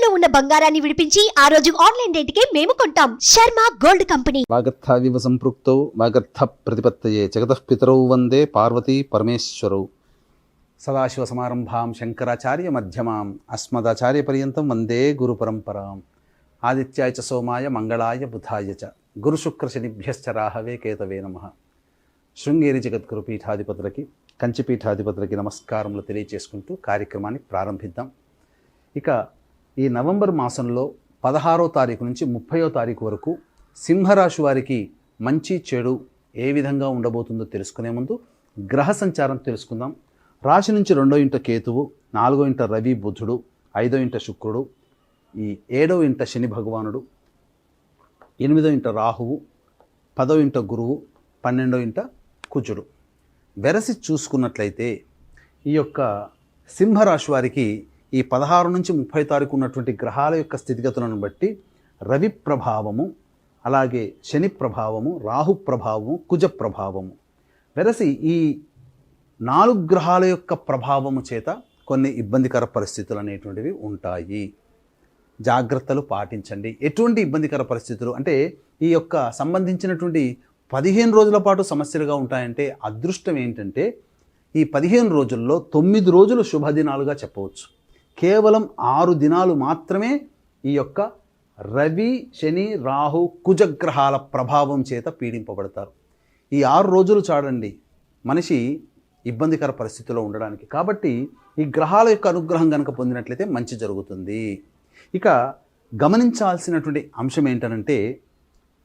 తాకట్టులో ఉన్న బంగారాన్ని విడిపించి ఆ రోజు ఆన్లైన్ రేటుకే మేము కొంటాం. Sharma gold company. వాగర్థావివ సంపృక్తౌ వాగర్థ ప్రతిపత్తయే జగతః పితరౌ వందే పార్వతీ పరమేశ్వరౌ. సదాశివ సమారంభాం శంకరాచార్య మధ్యమాం అస్మదాచార్య పర్యంతం వందే గురు పరంపరాం. ఆదిత్యాయ చ సోమాయ మంగళాయ బుధాయ చ గురుశుక్ర శనిభ్యశ్చ రాహవే కేతవే నమః. శృంగేరి జగద్గురు పీఠాధిపతులకి కంచి పీఠాధిపతులకి నమస్కారములు తెలియజేసుకుంటూ కార్యక్రమాన్ని ప్రారంభిద్దాం. ఇక ఈ నవంబర్ మాసంలో 16వ తారీఖు నుంచి 30వ తారీఖు వరకు సింహరాశి వారికి మంచి చెడు ఏ విధంగా ఉండబోతుందో తెలుసుకునే ముందు గ్రహ సంచారం తెలుసుకుందాం. రాశి నుంచి 2వ ఇంట కేతువు, 4వ ఇంట రవి బుధుడు, 5వ ఇంట శుక్రుడు, ఈ 7వ ఇంట శని భగవానుడు, 8వ ఇంట రాహువు, 10వ ఇంట గురువు, 12వ ఇంట కుజుడు. వెరసి చూసుకున్నట్లయితే ఈ యొక్క సింహరాశి వారికి ఈ 16 నుంచి 30 తారీఖు ఉన్నటువంటి గ్రహాల యొక్క స్థితిగతులను బట్టి రవి ప్రభావము, అలాగే శని ప్రభావము, రాహు ప్రభావము, కుజ ప్రభావము, వెరసి ఈ 4 గ్రహాల యొక్క ప్రభావము చేత కొన్ని ఇబ్బందికర పరిస్థితులు అనేటువంటివి ఉంటాయి. జాగ్రత్తలు పాటించండి. ఎటువంటి ఇబ్బందికర పరిస్థితులు అంటే ఈ యొక్క సంబంధించినటువంటి 15 రోజుల పాటు సమస్యలుగా ఉంటాయంటే అదృష్టం ఏంటంటే ఈ 15 రోజుల్లో 9 రోజులు శుభదినాలుగా చెప్పవచ్చు. కేవలం 6 దినాలు మాత్రమే ఈ యొక్క రవి శని రాహు కుజగ్రహాల ప్రభావం చేత పీడింపబడతారు. ఈ 6 రోజులు చాడండి మనిషి ఇబ్బందికర పరిస్థితిలో ఉండడానికి. కాబట్టి ఈ గ్రహాల యొక్క అనుగ్రహం కనుక పొందినట్లయితే మంచి జరుగుతుంది. ఇక గమనించాల్సినటువంటి అంశం ఏంటనంటే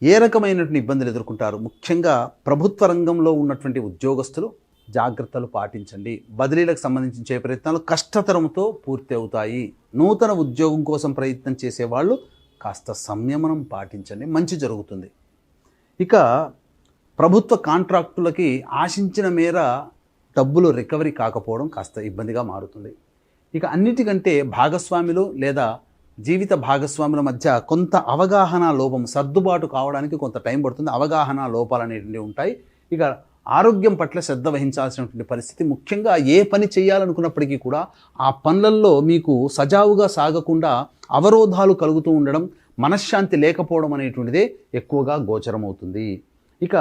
ఏ రకమైనటువంటి ఇబ్బందులు ఎదుర్కొంటారు. ముఖ్యంగా ప్రభుత్వ రంగంలో ఉన్నటువంటి ఉద్యోగస్తులు జాగ్రత్తలు పాటించండి. బదిలీలకు సంబంధించిన ప్రయత్నాలు కష్టతరంతో పూర్తి అవుతాయి. నూతన ఉద్యోగం కోసం ప్రయత్నం చేసేవాళ్ళు కాస్త సంయమనం పాటించండి, మంచి జరుగుతుంది. ఇక ప్రభుత్వ కాంట్రాక్టులకి ఆశించిన మేర డబ్బులు రికవరీ కాకపోవడం కాస్త ఇబ్బందిగా మారుతుంది. ఇక అన్నిటికంటే భాగస్వాములు లేదా జీవిత భాగస్వాముల మధ్య కొంత అవగాహన లోపం, సర్దుబాటు కావడానికి కొంత టైం పడుతుంది. అవగాహన లోపాలు అనేటివి ఉంటాయి. ఇక ఆరోగ్యం పట్ల శ్రద్ధ వహించాల్సినటువంటి పరిస్థితి, ముఖ్యంగా ఏ పని చేయాలనుకున్నప్పటికీ కూడా ఆ పనులలో మీకు సజావుగా సాగకుండా అవరోధాలు కలుగుతూ ఉండడం, మనశ్శాంతి లేకపోవడం అనేటువంటిదే ఎక్కువగా గోచరమవుతుంది. ఇక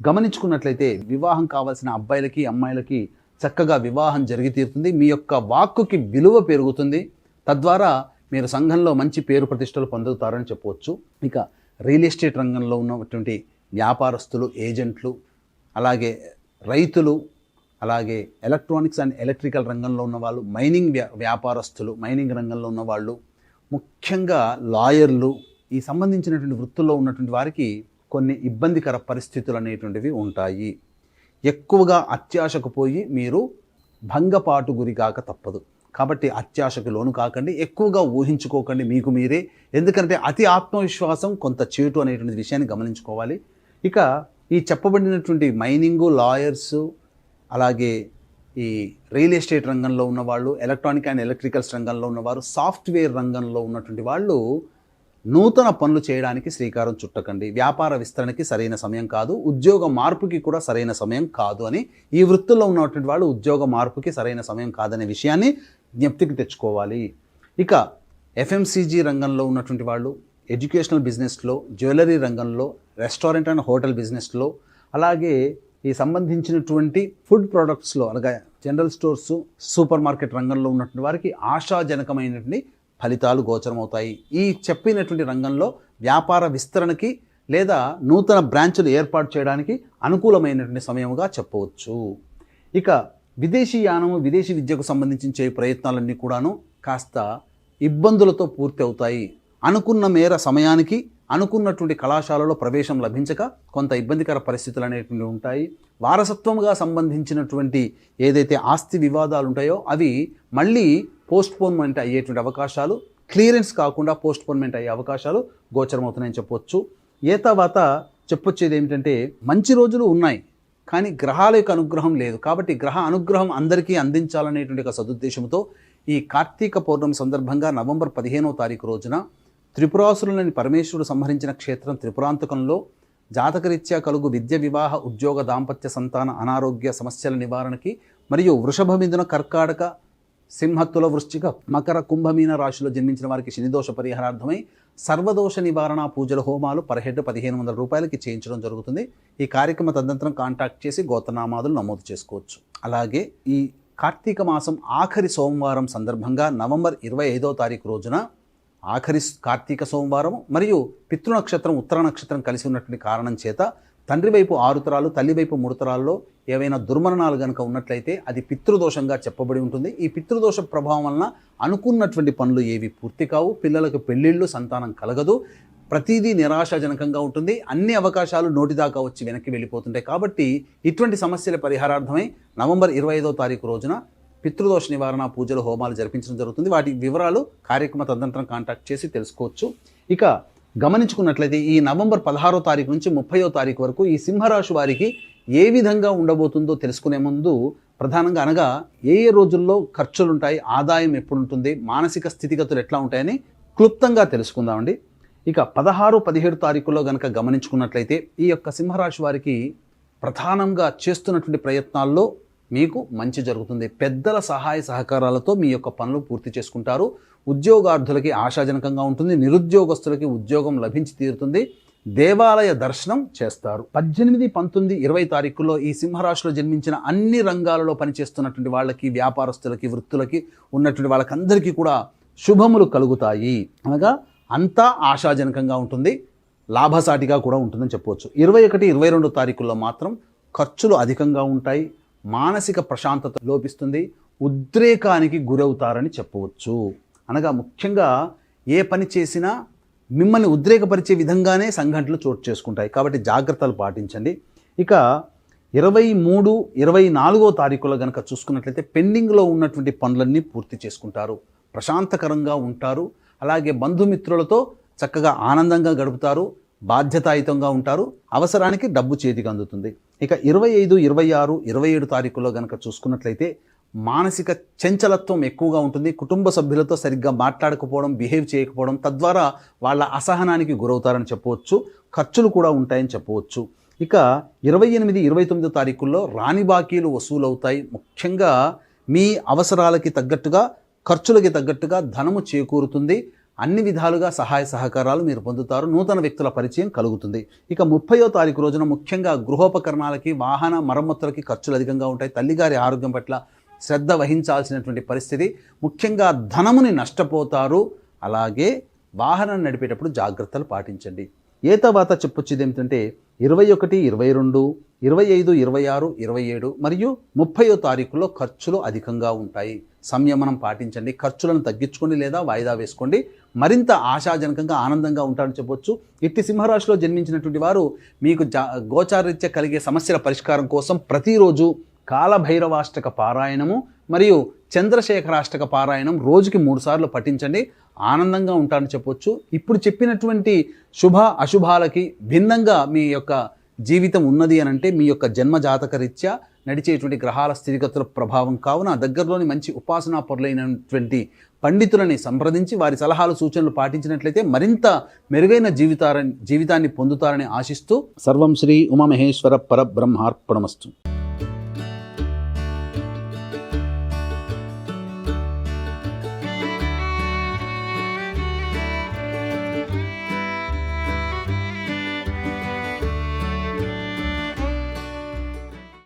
గమనించుకున్నట్లయితే వివాహం కావాల్సిన అబ్బాయిలకి అమ్మాయిలకి చక్కగా వివాహం జరిగి తీరుతుంది. మీ యొక్క వాక్కుకి విలువ పెరుగుతుంది. తద్వారా మీరు సంఘంలో మంచి పేరు ప్రతిష్టలు పొందుతారని చెప్పవచ్చు. ఇక రియల్ ఎస్టేట్ రంగంలో ఉన్నటువంటి వ్యాపారస్తులు, ఏజెంట్లు, అలాగే రైతులు, అలాగే ఎలక్ట్రానిక్స్ అండ్ ఎలక్ట్రికల్ రంగంలో ఉన్నవాళ్ళు, మైనింగ్ వ్యాపారస్తులు, మైనింగ్ రంగంలో ఉన్నవాళ్ళు, ముఖ్యంగా లాయర్లు, ఈ సంబంధించినటువంటి వృత్తుల్లో ఉన్నటువంటి వారికి కొన్ని ఇబ్బందికర పరిస్థితులు అనేటువంటివి ఉంటాయి. ఎక్కువగా అత్యాశకు పోయి మీరు భంగపాటు గురి కాక తప్పదు. కాబట్టి అత్యాశకు లోను కాకండి, ఎక్కువగా ఊహించుకోకండి మీకు మీరే. ఎందుకంటే అతి ఆత్మవిశ్వాసం కొంత చేటు అనేటువంటి విషయాన్ని గమనించుకోవాలి. ఇక ఈ చెప్పబడినటువంటి మైనింగు, లాయర్సు, అలాగే ఈ రియల్ ఎస్టేట్ రంగంలో ఉన్నవాళ్ళు, ఎలక్ట్రానిక్ అండ్ ఎలక్ట్రికల్స్ రంగంలో ఉన్నవారు, సాఫ్ట్వేర్ రంగంలో ఉన్నటువంటి వాళ్ళు నూతన పనులు చేయడానికి శ్రీకారం చుట్టకండి. వ్యాపార విస్తరణకి సరైన సమయం కాదు, ఉద్యోగ మార్పుకి కూడా సరైన సమయం కాదు అని, ఈ వృత్తుల్లో ఉన్నటువంటి వాళ్ళు ఉద్యోగ మార్పుకి సరైన సమయం కాదనే విషయాన్ని జ్ఞప్తికి తెచ్చుకోవాలి. ఇక ఎఫ్ఎంసీజీ రంగంలో ఉన్నటువంటి వాళ్ళు, ఎడ్యుకేషనల్ బిజినెస్లో, జ్యువెలరీ రంగంలో, రెస్టారెంట్ అండ్ హోటల్ బిజినెస్లో, అలాగే ఈ సంబంధించినటువంటి ఫుడ్ ప్రొడక్ట్స్లో, అలాగే జనరల్ స్టోర్స్, సూపర్ మార్కెట్ రంగంలో ఉన్నటువంటి వారికి ఆశాజనకమైనటువంటి ఫలితాలు గోచరమవుతాయి. ఈ చెప్పినటువంటి రంగంలో వ్యాపార విస్తరణకి లేదా నూతన బ్రాంచులు ఏర్పాటు చేయడానికి అనుకూలమైనటువంటి సమయముగా చెప్పవచ్చు. ఇక విదేశీ యానము, విదేశీ విద్యకు సంబంధించిన ప్రయత్నాలన్నీ కూడాను కాస్త ఇబ్బందులతో పూర్తి అవుతాయి. అనుకున్న మేర సమయానికి అనుకున్నటువంటి కళాశాలలో ప్రవేశం లభించక కొంత ఇబ్బందికర పరిస్థితులు అనేటువంటివి ఉంటాయి. వారసత్వంగా సంబంధించినటువంటి ఏదైతే ఆస్తి వివాదాలు ఉంటాయో అవి మళ్ళీ పోస్ట్పోన్మెంట్ అయ్యేటువంటి అవకాశాలు, క్లియరెన్స్ కాకుండా పోస్ట్పోన్మెంట్ అయ్యే అవకాశాలు గోచరమవుతున్నాయని చెప్పవచ్చు. తర్వాత చెప్పొచ్చేది ఏమిటంటే మంచి రోజులు ఉన్నాయి కానీ గ్రహాల యొక్క అనుగ్రహం లేదు. కాబట్టి గ్రహ అనుగ్రహం అందరికీ అందించాలనేటువంటి ఒక సదుద్దేశంతో ఈ కార్తీక పౌర్ణమి సందర్భంగా నవంబర్ 15వ తారీఖు రోజున త్రిపురాసురులని పరమేశ్వరుడు సంహరించిన క్షేత్రం త్రిపురాంతకంలో జాతకరీత్యా కలుగు విద్య, వివాహ, ఉద్యోగ, దాంపత్య, సంతాన, అనారోగ్య సమస్యల నివారణకి మరియు వృషభ, మిథున, కర్కాటక సింహత్తుల వృశ్చిక మకర కుంభమీన రాశిలో జన్మించిన వారికి శనిదోష పరిహారార్థమై సర్వదోష నివారణ పూజల హోమాలు పర్ హెడ్ 1500 రూపాయలకి చేయించడం జరుగుతుంది. ఈ కార్యక్రమ తదనంతరం కాంటాక్ట్ చేసి గోత్రనామాదులు నమోదు చేసుకోవచ్చు. అలాగే ఈ కార్తీక మాసం ఆఖరి సోమవారం సందర్భంగా నవంబర్ 25వ తారీఖు రోజున ఆఖరి కార్తీక సోమవారం మరియు పితృ నక్షత్రం ఉత్తర నక్షత్రం కలిసి ఉన్నటువంటి కారణం చేత తండ్రి వైపు 6 తరాలు తల్లి వైపు 3 తరాల్లో ఏవైనా దుర్మరణాలు కనుక ఉన్నట్లయితే అది పితృదోషంగా చెప్పబడి ఉంటుంది. ఈ పితృదోష ప్రభావం వలన అనుకున్నటువంటి పనులు ఏవి పూర్తి కావు, పిల్లలకు పెళ్ళిళ్ళు, సంతానం కలగదు, ప్రతిదీ నిరాశాజనకంగా ఉంటుంది, అన్ని అవకాశాలు నోటిదాకా వచ్చి వెనక్కి వెళ్ళిపోతుంటాయి. కాబట్టి ఇటువంటి సమస్యల పరిహారార్థమై నవంబర్ 25వ తారీఖు రోజున పితృదోష నివారణ పూజలు హోమాలు జరిపించడం జరుగుతుంది. వాటి వివరాలు కార్యక్రమ తదనంతరం కాంటాక్ట్ చేసి తెలుసుకోవచ్చు. ఇక గమనించుకున్నట్లయితే ఈ నవంబర్ 16వ తారీఖు నుంచి 30వ తారీఖు వరకు ఈ సింహరాశి వారికి ఏ విధంగా ఉండబోతుందో తెలుసుకునే ముందు ప్రధానంగా అనగా ఏ రోజుల్లో ఖర్చులు ఉంటాయి, ఆదాయం ఎప్పుడు ఉంటుంది, మానసిక స్థితిగతులు ఎట్లా ఉంటాయని క్లుప్తంగా తెలుసుకుందామండి. ఇక 16, 17 తారీఖుల్లో కనుక గమనించుకున్నట్లయితే ఈ యొక్క సింహరాశి వారికి ప్రధానంగా చేస్తున్నటువంటి ప్రయత్నాల్లో మీకు మంచి జరుగుతుంది. పెద్దల సహాయ సహకారాలతో మీ యొక్క పనులు పూర్తి చేసుకుంటారు. ఉద్యోగార్థులకి ఆశాజనకంగా ఉంటుంది. నిరుద్యోగస్తులకి ఉద్యోగం లభించి తీరుతుంది. దేవాలయ దర్శనం చేస్తారు. 18, 19, 20 తారీఖుల్లో ఈ సింహరాశిలో జన్మించిన అన్ని రంగాలలో పనిచేస్తున్నటువంటి వాళ్ళకి, వ్యాపారస్తులకి, వృత్తులకి ఉన్నటువంటి వాళ్ళకందరికీ కూడా శుభములు కలుగుతాయి. అనగా అంతా ఆశాజనకంగా ఉంటుంది, లాభసాటిగా కూడా ఉంటుందని చెప్పవచ్చు. 21, 22 తారీఖుల్లో మాత్రం ఖర్చులు అధికంగా ఉంటాయి, మానసిక ప్రశాంతత లోపిస్తుంది, ఉద్రేకానికి గురవుతారని చెప్పవచ్చు. అనగా ముఖ్యంగా ఏ పని చేసినా మిమ్మల్ని ఉద్రేకపరిచే విధంగానే సంఘటనలు చోటు చేసుకుంటాయి. కాబట్టి జాగ్రత్తలు పాటించండి. ఇక 23, 24వ తారీఖులో కనుక చూసుకున్నట్లయితే పెండింగ్లో ఉన్నటువంటి పనులన్నీ పూర్తి చేసుకుంటారు, ప్రశాంతకరంగా ఉంటారు. అలాగే బంధుమిత్రులతో చక్కగా ఆనందంగా గడుపుతారు, బాధ్యతాయుతంగా ఉంటారు, అవసరానికి డబ్బు చేతికి అందుతుంది. ఇక 25, 26, 27 తారీఖుల్లో కనుక చూసుకున్నట్లయితే మానసిక చంచలత్వం ఎక్కువగా ఉంటుంది. కుటుంబ సభ్యులతో సరిగ్గా మాట్లాడకపోవడం, బిహేవ్ చేయకపోవడం, తద్వారా వాళ్ళ అసహనానికి గురవుతారని చెప్పవచ్చు. ఖర్చులు కూడా ఉంటాయని చెప్పవచ్చు. ఇక 28, 29 తారీఖుల్లో రాని బాకీలు వసూలవుతాయి. ముఖ్యంగా మీ అవసరాలకి తగ్గట్టుగా, ఖర్చులకి తగ్గట్టుగా ధనము చేకూరుతుంది. అన్ని విధాలుగా సహాయ సహకారాలు మీరు పొందుతారు. నూతన వ్యక్తుల పరిచయం కలుగుతుంది. ఇక 30వ తారీఖు రోజున ముఖ్యంగా గృహోపకరణాలకి, వాహన మరమ్మతులకి ఖర్చులు అధికంగా ఉంటాయి. తల్లిగారి ఆరోగ్యం పట్ల శ్రద్ధ వహించాల్సినటువంటి పరిస్థితి. ముఖ్యంగా ధనముని నష్టపోతారు. అలాగే వాహనం నడిపేటప్పుడు జాగ్రత్తలు పాటించండి. ఏ తర్వాత చెప్పొచ్చేది ఏమిటంటే 21, 22, 25, 26, 27 మరియు 30వ తారీఖులో ఖర్చులు అధికంగా ఉంటాయి. సంయమనం పాటించండి. ఖర్చులను తగ్గించుకోండి లేదా వాయిదా వేసుకోండి. మరింత ఆశాజనకంగా, ఆనందంగా ఉంటారని చెప్పొచ్చు. ఇట్టి సింహరాశిలో జన్మించినటువంటి వారు మీకు గోచారరీత్యా కలిగే సమస్యల పరిష్కారం కోసం ప్రతిరోజు కాలభైరవాష్టక పారాయణము మరియు చంద్రశేఖరాష్టక పారాయణం రోజుకి 3 సార్లు పఠించండి. ఆనందంగా ఉంటారని చెప్పొచ్చు. ఇప్పుడు చెప్పినటువంటి శుభ అశుభాలకి భిన్నంగా మీ యొక్క జీవితం ఉన్నది అని అంటే మీ యొక్క జన్మ జాతక రీత్యా నడిచేటువంటి గ్రహాల స్థితిగతుల ప్రభావం కావున దగ్గరలోని మంచి ఉపాసనా పరులైనటువంటి పండితులని సంప్రదించి వారి సలహాలు సూచనలు పాటించినట్లయితే మరింత మెరుగైన జీవితాన్ని పొందుతారని ఆశిస్తూ సర్వం శ్రీ ఉమామహేశ్వర పరబ్రహ్మార్పణమస్తు.